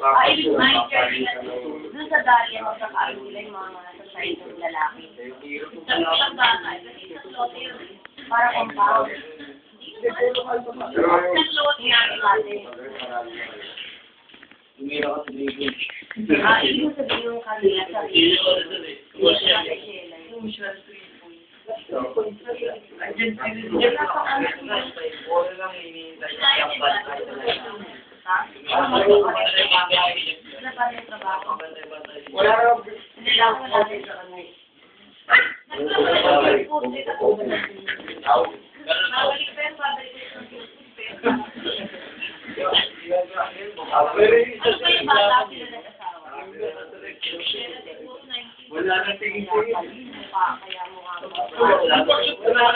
Ibig doon sa Dalia, magkakaroon sila yung mga sa side ng lalaki. Sa isang bagay, kasi sa slot yun, para compound. Sa slot yan natin. Ibig sabihin yung kanila sa Wala raw. Hindi lang natin sa kanila. Wala na tingin-tingin. Kaya mo nga. Wala